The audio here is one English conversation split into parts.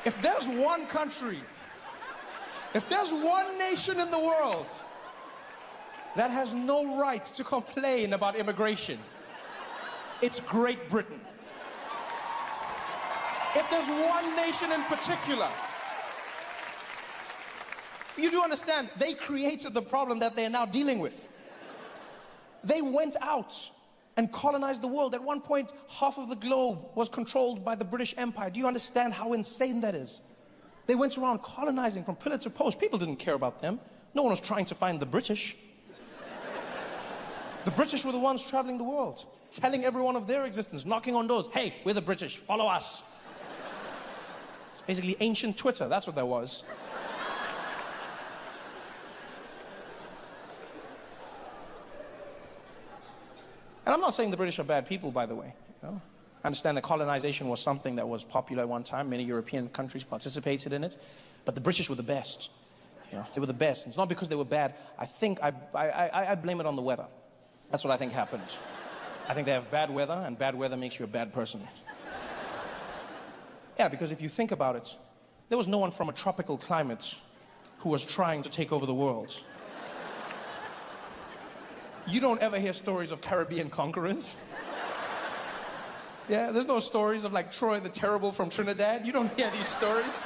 If there's one country, if there's one nation in the world that has no right to complain about immigration, it's Great Britain. If there's one nation in particular, you do understand, they created the problem that they are now dealing with. They went out and colonized the world. At one point, half of the globe was controlled by the British Empire. Do you understand how insane that is? They went around colonizing from pillar to post. People didn't care about them. No one was trying to find the British. The British were the ones traveling the world, telling everyone of their existence, knocking on doors. Hey, we're the British, follow us. It's basically ancient Twitter, that's what that was. And I'm not saying the British are bad people, by the way. You know? I understand that colonization was something that was popular at one time. Many European countries participated in it. But the British were the best. You know, they were the best. And it's not because they were bad. I think I blame it on the weather. That's what I think happened. I think they have bad weather, and bad weather makes you a bad person. Yeah, because if you think about it, there was no one from a tropical climate who was trying to take over the world. You don't ever hear stories of Caribbean conquerors. Yeah, there's no stories of like Troy the Terrible from Trinidad. You don't hear these stories.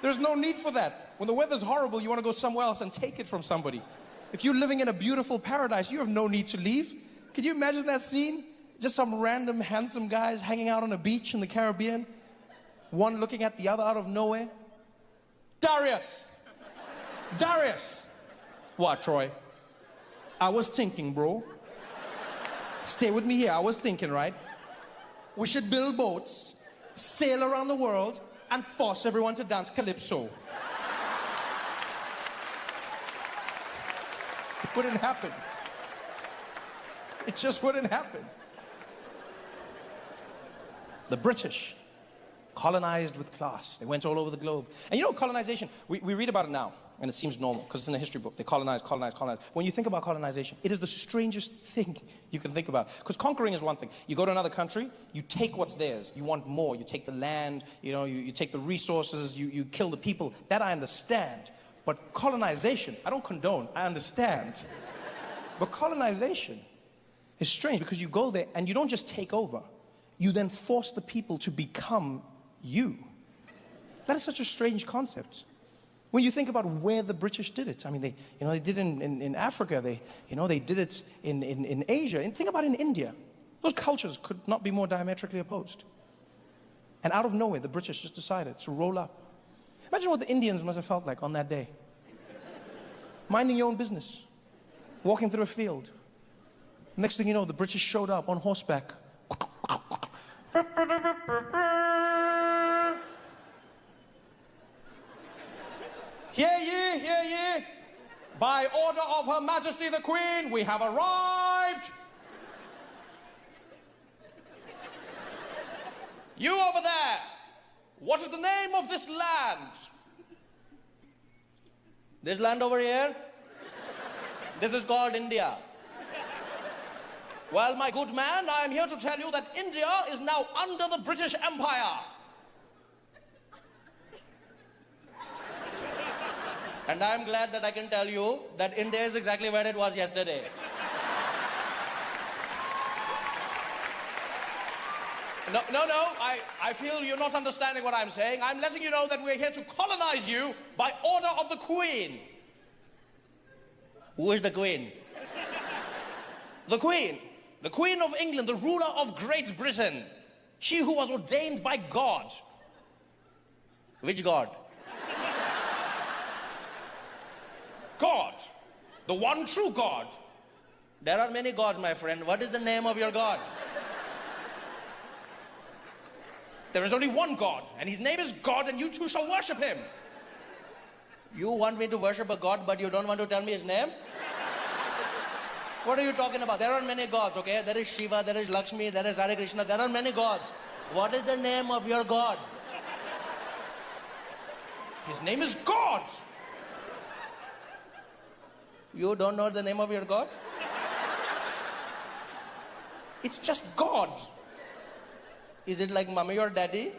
There's no need for that. When the weather's horrible, you want to go somewhere else and take it from somebody. If you're living in a beautiful paradise, you have no need to leave. Can you imagine that scene? Just some random handsome guys hanging out on a beach in the Caribbean, one looking at the other out of nowhere. Darius! Darius! What, Troy? I was thinking, bro. Stay with me here. I was thinking, right? We should build boats, sail around the world, and force everyone to dance calypso. It wouldn't happen. It just wouldn't happen. The British colonized with class. They went all over the globe. And you know, colonization, we read about it now, and it seems normal, because it's in a history book. They colonize. When you think about colonization, it is the strangest thing you can think about. Because conquering is one thing. You go to another country, you take what's theirs. You want more. You take the land, you know, you take the resources, you kill the people. That I understand. But colonization, I don't condone, I understand. But colonization is strange, because you go there and you don't just take over. You then force the people to become you. That is such a strange concept. When you think about where the British did it, I mean, they did it in Africa, they did it in Asia. And think about it in India. Those cultures could not be more diametrically opposed. And out of nowhere, the British just decided to roll up. Imagine what the Indians must have felt like on that day. Minding your own business, walking through a field. Next thing you know, the British showed up on horseback. Hear ye, hear ye. By order of Her Majesty the Queen, we have arrived. You over there, what is the name of this land? This land over here? This is called India. Well, my good man, I am here to tell you that India is now under the British Empire. And I'm glad that I can tell you that India is exactly where it was yesterday. No, I feel you're not understanding what I'm saying. I'm letting you know that we're here to colonize you by order of the Queen. Who is the Queen? The Queen. The Queen of England, the ruler of Great Britain. She who was ordained by God. Which God? God. The one true God. There are many gods, my friend. What is the name of your God? There is only one God, and his name is God, and you too shall worship him. You want me to worship a God, but you don't want to tell me his name? What are you talking about? There are many gods, okay? There is Shiva, there is Lakshmi, there is Hare Krishna, there are many gods. What is the name of your God? His name is God. You don't know the name of your God? It's just God. Is it like mommy or daddy?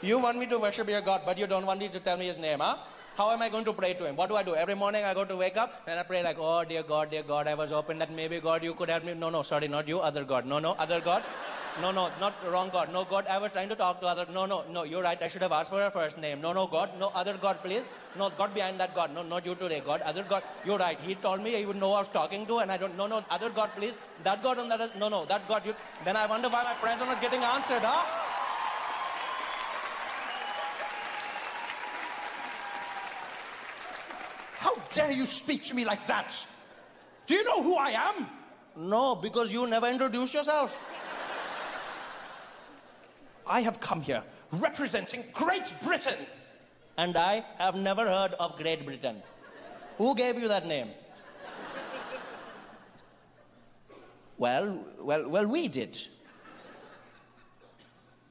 You want me to worship your God, but you don't want me to tell me his name, huh? How am I going to pray to him? What do? Every morning I go to wake up and I pray like, oh, dear God, I was hoping that maybe God, you could help me. No, sorry, not you, other God. No, other God. No, not wrong God. No, God, I was trying to talk to other. No, you're right. I should have asked for her first name. No, God. No, other God, please. No, God behind that God. No, not you today, God. Other God. You're right. He told me he would know I was talking to, and I don't. No, other God, please. That God on that. No, that God. Then I wonder why my prayers are not getting answered, huh? How dare you speak to me like that? Do you know who I am? No, because you never introduced yourself. I have come here representing Great Britain. And I have never heard of Great Britain. Who gave you that name? Well, we did.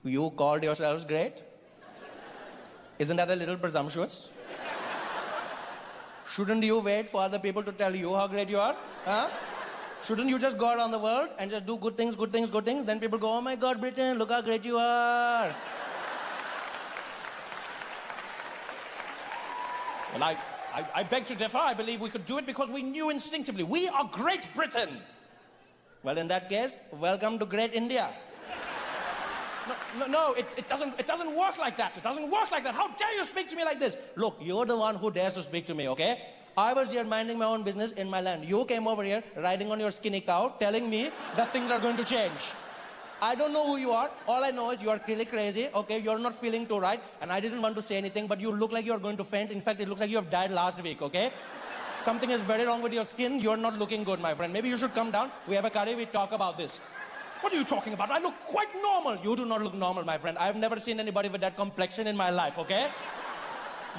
You called yourselves great? Isn't that a little presumptuous? Shouldn't you wait for other people to tell you how great you are? Huh? Shouldn't you just go around the world and just do good things? Then people go, oh my God, Britain, look how great you are. Well, I beg to differ. I believe we could do it because we knew instinctively. We are Great Britain. Well, in that case, welcome to Great India. No, it doesn't work like that. It doesn't work like that. How dare you speak to me like this? Look, you're the one who dares to speak to me, okay? I was here minding my own business in my land. You came over here riding on your skinny cow telling me that things are going to change. I don't know who you are. All I know is you are really crazy, okay? You're not feeling too right, and I didn't want to say anything, but you look like you're going to faint. In fact, it looks like you have died last week, okay? Something is very wrong with your skin. You're not looking good, my friend. Maybe you should come down. We have a curry. We talk about this. What are you talking about? I look quite normal. You do not look normal, my friend. I've never seen anybody with that complexion in my life, okay?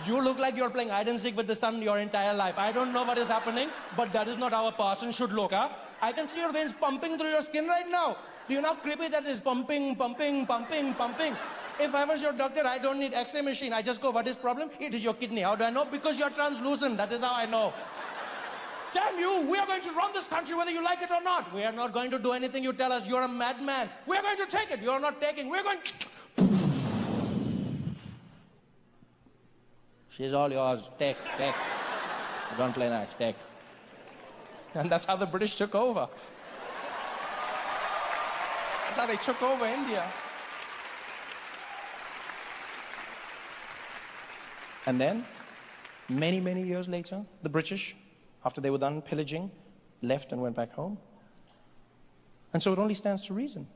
You look like you're playing hide and seek with the sun your entire life. I don't know what is happening, but that is not how a person should look, huh? I can see your veins pumping through your skin right now. Do you know how creepy that is? Pumping. If I was your doctor, I don't need X-ray machine. I just go, what is problem? It is your kidney. How do I know? Because you're translucent. That is how I know. Damn you, we are going to run this country whether you like it or not. We are not going to do anything you tell us. You're a madman. We are going to take it. You're not taking. We're going... She's all yours. Take. Don't play nice. Take. And that's how the British took over. That's how they took over India. And then, many, many years later, the British, after they were done pillaging, left and went back home. And so it only stands to reason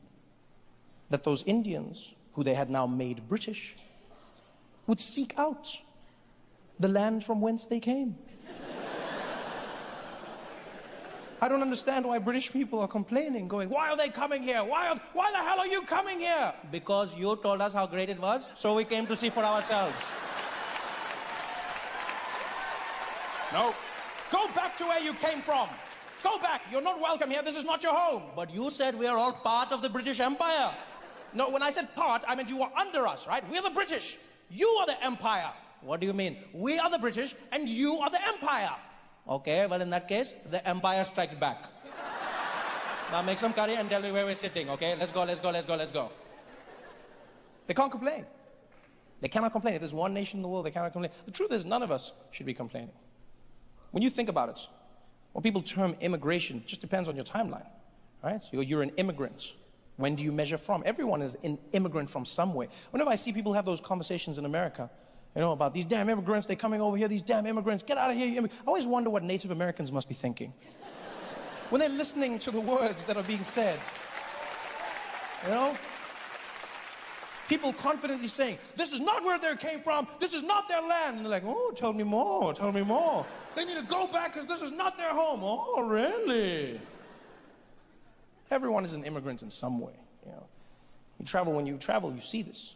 that those Indians, who they had now made British, would seek out the land from whence they came. I don't understand why British people are complaining, going, why are they coming here? Why the hell are you coming here? Because you told us how great it was, so we came to see for ourselves. No. Go back to where you came from. Go back. You're not welcome here. This is not your home. But you said we are all part of the British Empire. No, when I said part, I meant you are under us, right? We're the British. You are the empire. What do you mean? We are the British and you are the empire. Okay, well in that case, the empire strikes back. Now make some curry and tell me where we're sitting, okay? Let's go. They can't complain. They cannot complain. If there's one nation in the world, they cannot complain. The truth is, none of us should be complaining. When you think about it, when people term immigration, it just depends on your timeline, right? So you're an immigrant. When do you measure from? Everyone is an immigrant from somewhere. Whenever I see people have those conversations in America, you know, about these damn immigrants, they're coming over here, these damn immigrants, get out of here, you I always wonder what Native Americans must be thinking when they're listening to the words that are being said. You know? People confidently saying, this is not where they came from, this is not their land. And they're like, oh, tell me more. They need to go back because this is not their home. Oh, really? Everyone is an immigrant in some way. You know, when you travel, you see this.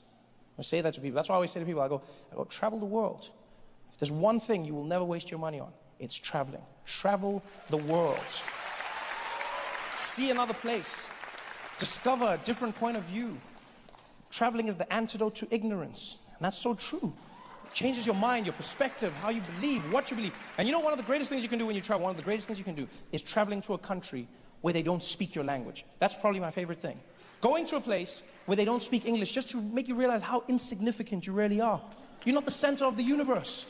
I say that to people. That's why I always say to people, I go, travel the world. If there's one thing you will never waste your money on, it's traveling. Travel the world. See another place. Discover a different point of view. Traveling is the antidote to ignorance. And that's so true. It changes your mind, your perspective, how you believe, what you believe. And you know one of the greatest things you can do when you travel, one of the greatest things you can do is traveling to a country where they don't speak your language. That's probably my favorite thing. Going to a place where they don't speak English just to make you realize how insignificant you really are. You're not the center of the universe.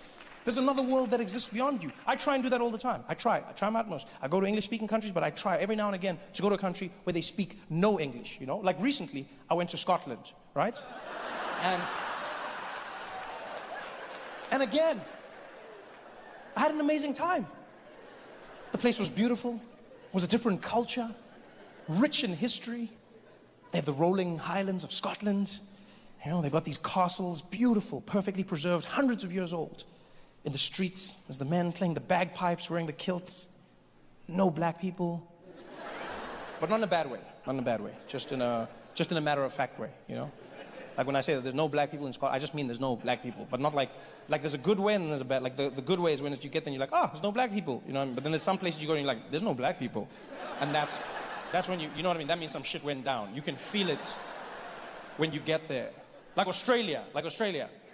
There's another world that exists beyond you. I try and do that all the time. I try my utmost. I go to English-speaking countries, but I try every now and again to go to a country where they speak no English, you know? Like recently, I went to Scotland, right? And again, I had an amazing time. The place was beautiful. It was a different culture, rich in history. They have the rolling highlands of Scotland. You know, they've got these castles, beautiful, perfectly preserved, hundreds of years old. In the streets, there's the men playing the bagpipes, wearing the kilts. No black people. But not in a bad way, not in a bad way. Just in a matter-of-fact way, you know? Like when I say that there's no black people in Scotland, I just mean there's no black people. But not like there's a good way and there's a bad. Like the good way is when you get there and you're like, oh, there's no black people. You know, but then there's some places you go and you're like, there's no black people. And that's when you know what I mean? That means some shit went down. You can feel it when you get there. Like Australia.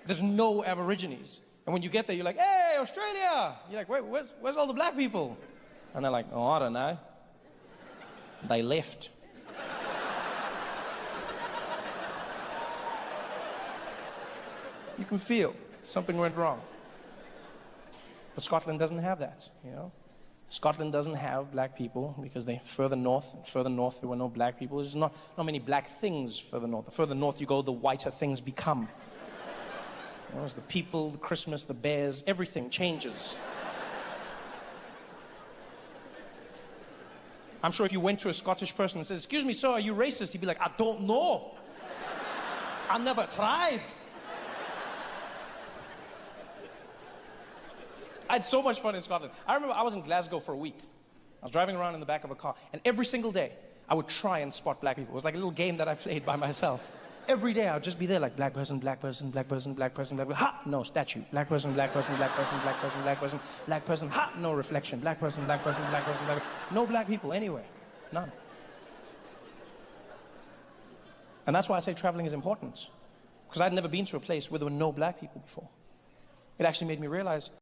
There's no Aborigines. And when you get there, you're like, hey, Australia! You're like, wait, where's all the black people? And they're like, oh, I don't know. They left. You can feel something went wrong. But Scotland doesn't have that, you know? Scotland doesn't have black people because they further north there were no black people. There's not many black things further north. The further north you go, the whiter things become. You know, it's the people, the Christmas, the bears, everything changes. I'm sure if you went to a Scottish person and said, excuse me, sir, are you racist? He'd be like, I don't know. I never tried. I had so much fun in Scotland. I remember I was in Glasgow for a week. I was driving around in the back of a car, and every single day, I would try and spot black people. It was like a little game that I played by myself. Every day, I would just be there like, black person, black person, black person, black person, black person. Ha! No, statue. Black person, black person, black person, black person, black person, black person. Ha! No reflection. Black person, black person, black person, black person. No black people anywhere. None. And that's why I say traveling is important. Because I'd never been to a place where there were no black people before. It actually made me realize